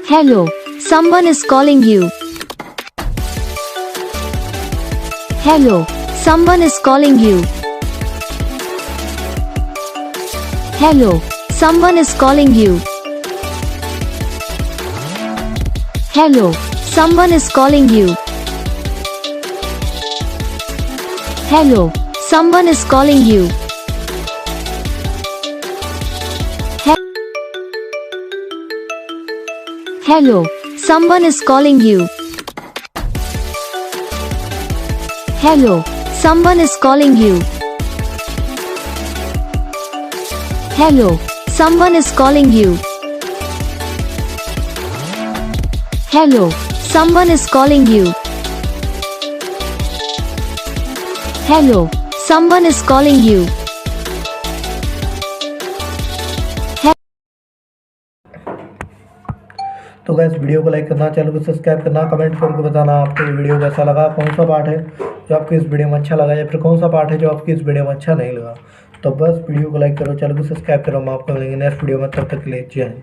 Hello, someone is calling you. Hello, someone is calling you. Hello, someone is calling you. Hello, someone is calling you. Hello, someone is calling you. Hello, someone is calling you. Hello, someone is calling you. Hello, someone is calling you. Hello, someone is calling you. Hello, someone is calling you. तो gas video को like करना, channel को subscribe करना, comment करके बताना आपको ये video कैसा लगा, कौन सा पार्ट है जो आपको इस वीडियो में अच्छा लगा या फिर कौन सा पार्ट है जो आपको इस वीडियो में अच्छा नहीं लगा। तो बस वीडियो को लाइक करो, चैनल को सब्सक्राइब करो। हम आपको मिलेंगे नेक्स्ट वीडियो में, तब तक के लिए जय हिंद।